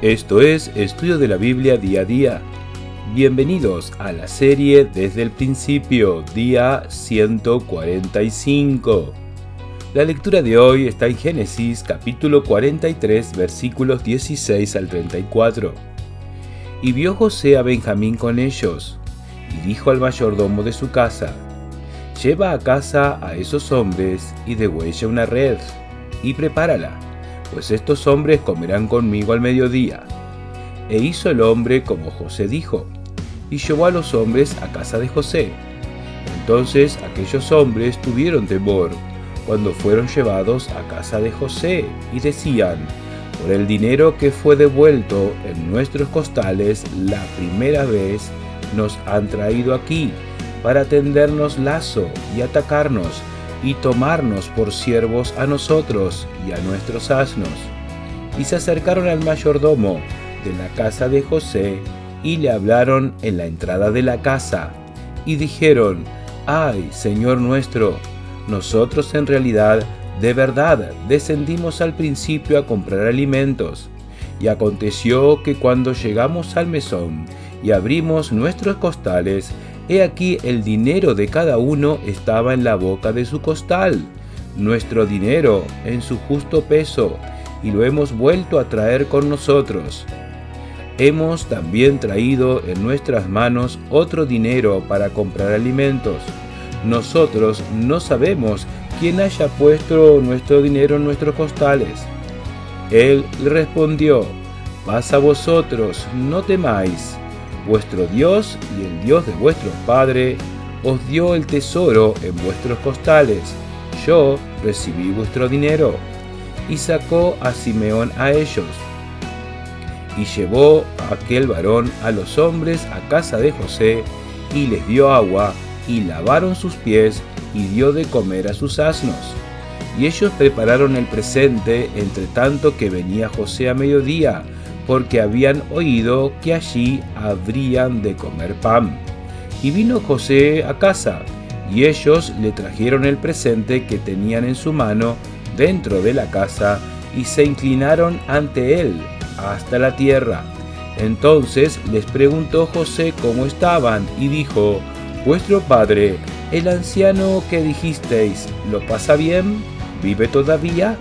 Esto es Estudio de la Biblia Día a Día. Bienvenidos a la serie Desde el Principio, día 145. La lectura de hoy está en Génesis capítulo 43, versículos 16 al 34. Y vio José a Benjamín con ellos, y dijo al mayordomo de su casa: lleva a casa a esos hombres y degüella una red, y prepárala, pues estos hombres comerán conmigo al mediodía. E hizo el hombre como José dijo, y llevó a los hombres a casa de José. Entonces aquellos hombres tuvieron temor cuando fueron llevados a casa de José, y decían: por el dinero que fue devuelto en nuestros costales la primera vez, nos han traído aquí para tendernos lazo y atacarnos, y tomarnos por siervos a nosotros y a nuestros asnos. Y se acercaron al mayordomo de la casa de José, y le hablaron en la entrada de la casa, y dijeron: ay, Señor nuestro, nosotros en realidad, de verdad, descendimos al principio a comprar alimentos. Y aconteció que cuando llegamos al mesón y abrimos nuestros costales, he aquí el dinero de cada uno estaba en la boca de su costal, nuestro dinero en su justo peso, y lo hemos vuelto a traer con nosotros. Hemos también traído en nuestras manos otro dinero para comprar alimentos. Nosotros no sabemos quién haya puesto nuestro dinero en nuestros costales. Él le respondió: paz a vosotros, no temáis. Vuestro Dios y el Dios de vuestro Padre os dio el tesoro en vuestros costales. Yo recibí vuestro dinero. Y sacó a Simeón a ellos. Y llevó a aquel varón a los hombres a casa de José, y les dio agua, y lavaron sus pies, y dio de comer a sus asnos. Y ellos prepararon el presente, entre tanto que venía José a mediodía, porque habían oído que allí habrían de comer pan. Y vino José a casa, y ellos le trajeron el presente que tenían en su mano dentro de la casa, y se inclinaron ante él hasta la tierra. Entonces les preguntó José cómo estaban, y dijo: vuestro padre, el anciano que dijisteis, ¿lo pasa bien? ¿Vive todavía?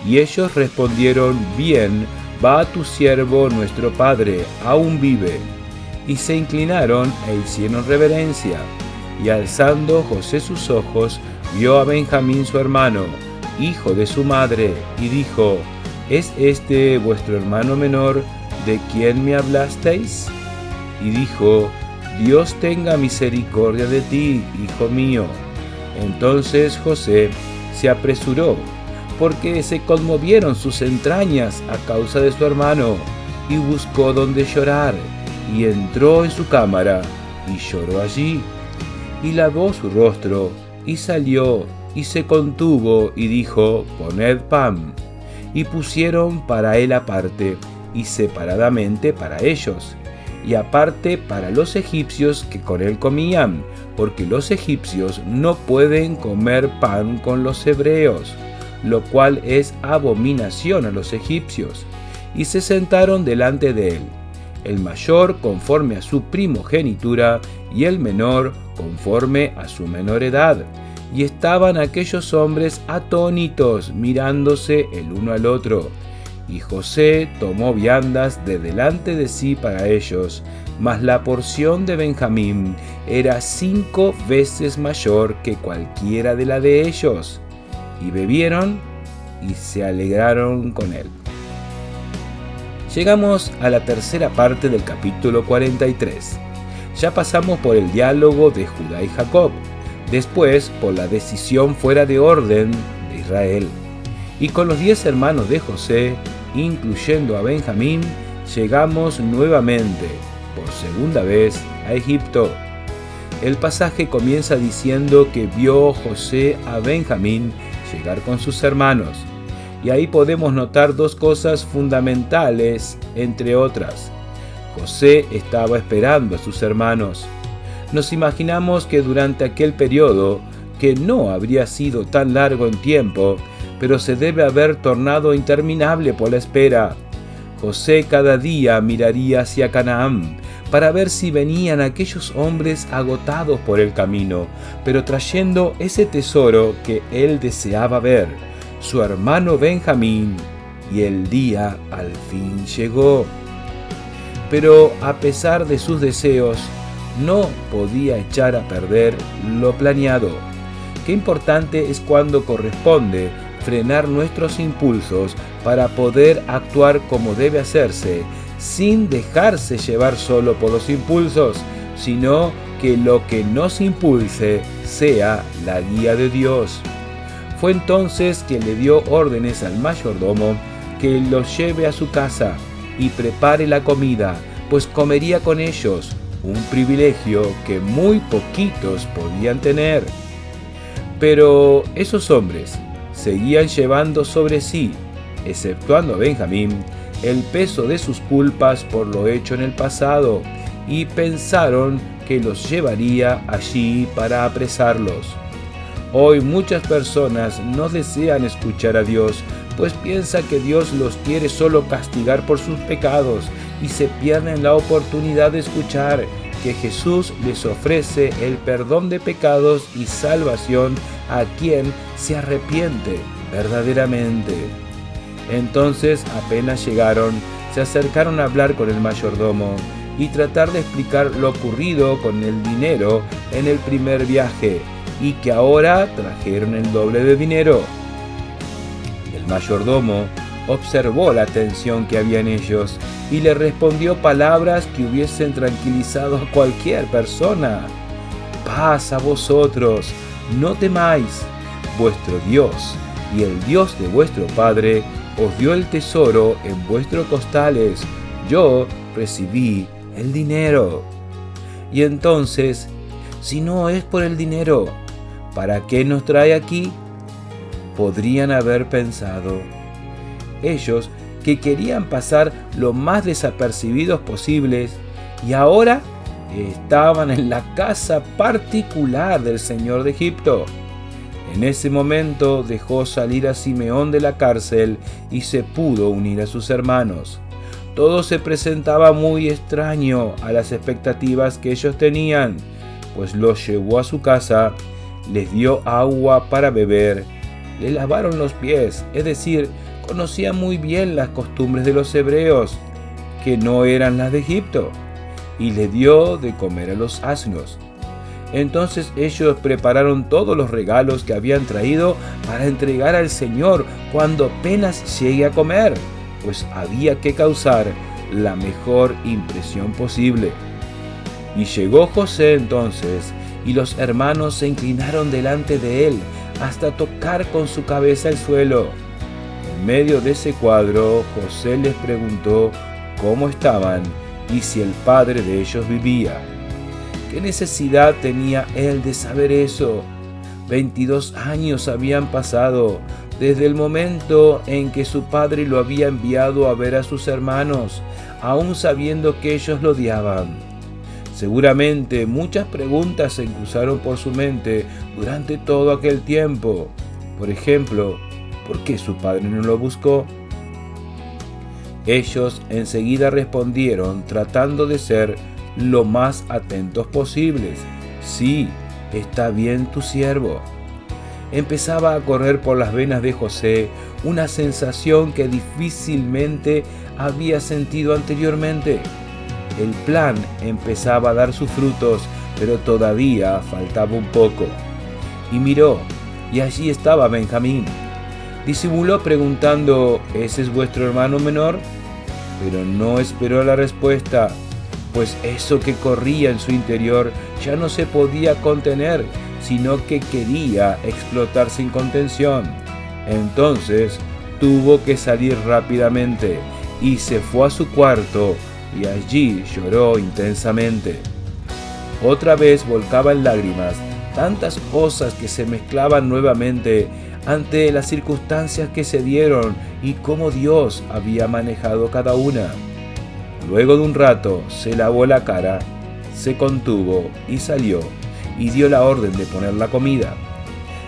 Y ellos respondieron: bien, va a tu siervo nuestro padre, aún vive. Y se inclinaron e hicieron reverencia. Y alzando José sus ojos, vio a Benjamín su hermano, hijo de su madre, y dijo: ¿es este vuestro hermano menor de quien me hablasteis? Y dijo: Dios tenga misericordia de ti, hijo mío. Entonces José se apresuró, porque se conmovieron sus entrañas a causa de su hermano, y buscó donde llorar, y entró en su cámara, y lloró allí. Y lavó su rostro, y salió, y se contuvo, y dijo: poned pan. Y pusieron para él aparte, y separadamente para ellos, y aparte para los egipcios que con él comían, porque los egipcios no pueden comer pan con los hebreos, lo cual es abominación a los egipcios. Y se sentaron delante de él, el mayor conforme a su primogenitura, y el menor conforme a su menor edad. Y estaban aquellos hombres atónitos, mirándose el uno al otro. Y José tomó viandas de delante de sí para ellos, mas la porción de Benjamín era 5 veces mayor que cualquiera de la de ellos. Y bebieron y se alegraron con él. Llegamos a la tercera parte del capítulo 43. Ya pasamos por el diálogo de Judá y Jacob, después por la decisión fuera de orden de Israel. Y con los 10 hermanos de José, incluyendo a Benjamín, llegamos nuevamente, por segunda vez, a Egipto. El pasaje comienza diciendo que vio José a Benjamín llegar con sus hermanos. Y ahí podemos notar 2 cosas fundamentales, entre otras. José estaba esperando a sus hermanos. Nos imaginamos que durante aquel periodo, que no habría sido tan largo en tiempo, pero se debe haber tornado interminable por la espera, José cada día miraría hacia Canaán para ver si venían aquellos hombres agotados por el camino, pero trayendo ese tesoro que él deseaba ver, su hermano Benjamín, y el día al fin llegó. Pero a pesar de sus deseos, no podía echar a perder lo planeado. Qué importante es cuando corresponde frenar nuestros impulsos para poder actuar como debe hacerse, sin dejarse llevar solo por los impulsos, sino que lo que nos impulse sea la guía de Dios. Fue entonces que le dio órdenes al mayordomo que los lleve a su casa y prepare la comida, pues comería con ellos, un privilegio que muy poquitos podían tener. Pero esos hombres seguían llevando sobre sí, exceptuando a Benjamín, el peso de sus culpas por lo hecho en el pasado, y pensaron que los llevaría allí para apresarlos. Hoy muchas personas no desean escuchar a Dios, pues piensan que Dios los quiere solo castigar por sus pecados y se pierden la oportunidad de escuchar que Jesús les ofrece el perdón de pecados y salvación a quien se arrepiente verdaderamente. Entonces apenas llegaron, se acercaron a hablar con el mayordomo y tratar de explicar lo ocurrido con el dinero en el primer viaje y que ahora trajeron el doble de dinero. El mayordomo observó la tensión que había en ellos y le respondió palabras que hubiesen tranquilizado a cualquier persona. Paz a vosotros, no temáis, vuestro Dios y el Dios de vuestro Padre os dio el tesoro en vuestros costales, yo recibí el dinero. Y entonces, si no es por el dinero, ¿para qué nos trae aquí? Podrían haber pensado. Ellos que querían pasar lo más desapercibidos posibles y ahora estaban en la casa particular del Señor de Egipto. En ese momento dejó salir a Simeón de la cárcel y se pudo unir a sus hermanos. Todo se presentaba muy extraño a las expectativas que ellos tenían, pues los llevó a su casa, les dio agua para beber, le lavaron los pies, es decir, conocía muy bien las costumbres de los hebreos, que no eran las de Egipto, y le dio de comer a los asnos. Entonces ellos prepararon todos los regalos que habían traído para entregar al Señor cuando apenas llegue a comer, pues había que causar la mejor impresión posible. Y llegó José entonces, y los hermanos se inclinaron delante de él hasta tocar con su cabeza el suelo. En medio de ese cuadro, José les preguntó cómo estaban y si el padre de ellos vivía. ¿Qué necesidad tenía él de saber eso? 22 años habían pasado desde el momento en que su padre lo había enviado a ver a sus hermanos, aún sabiendo que ellos lo odiaban. Seguramente muchas preguntas se cruzaron por su mente durante todo aquel tiempo. Por ejemplo, ¿por qué su padre no lo buscó? Ellos enseguida respondieron tratando de ser lo más atentos posibles. Sí, está bien tu siervo. Empezaba a correr por las venas de José una sensación que difícilmente había sentido anteriormente. El plan empezaba a dar sus frutos, pero todavía faltaba un poco. Y miró, y allí estaba Benjamín. Disimuló preguntando, ¿ese es vuestro hermano menor? Pero no esperó la respuesta, pues eso que corría en su interior ya no se podía contener, sino que quería explotar sin contención. Entonces tuvo que salir rápidamente y se fue a su cuarto y allí lloró intensamente. Otra vez volcaba en lágrimas tantas cosas que se mezclaban nuevamente ante las circunstancias que se dieron y cómo Dios había manejado cada una. Luego de un rato se lavó la cara, se contuvo y salió y dio la orden de poner la comida.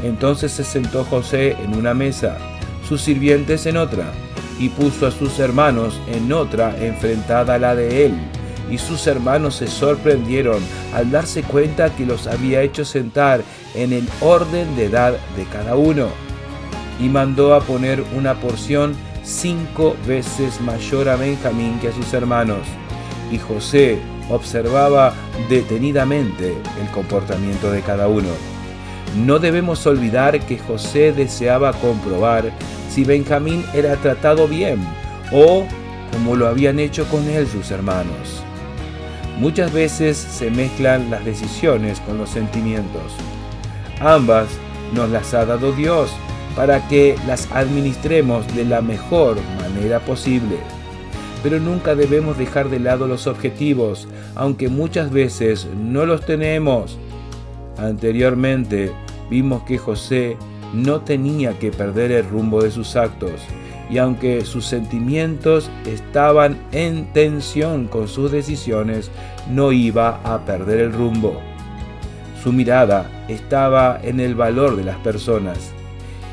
Entonces se sentó José en una mesa, sus sirvientes en otra, y puso a sus hermanos en otra enfrentada a la de él. Y sus hermanos se sorprendieron al darse cuenta que los había hecho sentar en el orden de edad de cada uno. Y mandó a poner una porción 5 veces mayor a Benjamín que a sus hermanos. Y José observaba detenidamente el comportamiento de cada uno. No debemos olvidar que José deseaba comprobar si Benjamín era tratado bien o como lo habían hecho con él sus hermanos. Muchas veces se mezclan las decisiones con los sentimientos. Ambas nos las ha dado Dios para que las administremos de la mejor manera posible. Pero nunca debemos dejar de lado los objetivos, aunque muchas veces no los tenemos. Anteriormente vimos que José no tenía que perder el rumbo de sus actos, y aunque sus sentimientos estaban en tensión con sus decisiones, no iba a perder el rumbo. Su mirada estaba en el valor de las personas.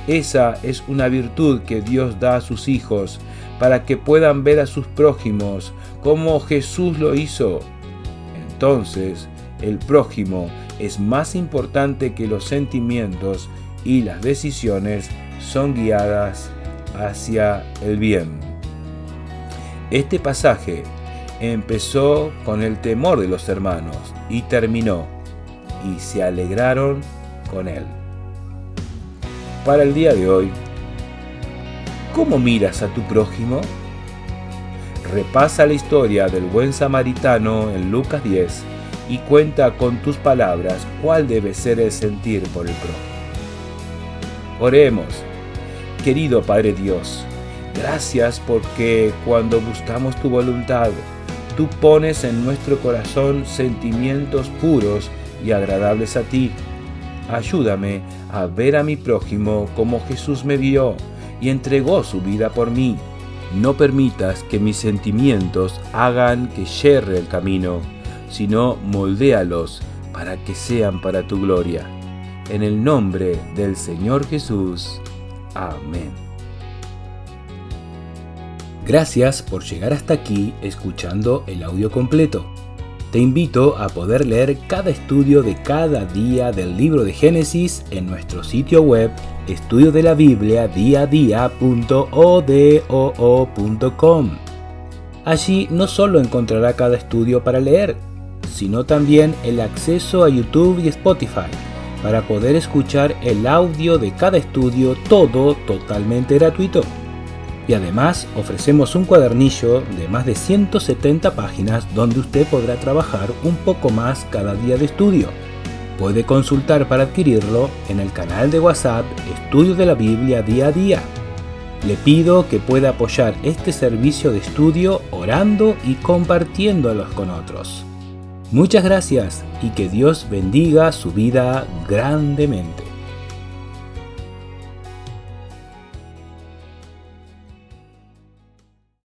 Esa es una virtud que Dios da a sus hijos para que puedan ver a sus prójimos como Jesús lo hizo. Entonces, el prójimo es más importante que los sentimientos y las decisiones son guiadas hacia el bien. Este pasaje empezó con el temor de los hermanos y terminó, y se alegraron con él. Para el día de hoy, ¿cómo miras a tu prójimo? Repasa la historia del buen samaritano en Lucas 10 y cuenta con tus palabras cuál debe ser el sentir por el prójimo. Oremos. Querido Padre Dios, gracias porque cuando buscamos tu voluntad, tú pones en nuestro corazón sentimientos puros y agradables a ti. Ayúdame a ver a mi prójimo como Jesús me vio y entregó su vida por mí. No permitas que mis sentimientos hagan que yerre el camino, sino moldéalos para que sean para tu gloria. En el nombre del Señor Jesús. Amén. Gracias por llegar hasta aquí escuchando el audio completo. Te invito a poder leer cada estudio de cada día del libro de Génesis en nuestro sitio web estudiodelaBiblia.com. Allí no solo encontrará cada estudio para leer, sino también el acceso a YouTube y Spotify para poder escuchar el audio de cada estudio, todo totalmente gratuito. Y además ofrecemos un cuadernillo de más de 170 páginas donde usted podrá trabajar un poco más cada día de estudio. Puede consultar para adquirirlo en el canal de WhatsApp Estudio de la Biblia Día a Día. Le pido que pueda apoyar este servicio de estudio orando y compartiéndolos con otros. Muchas gracias y que Dios bendiga su vida grandemente.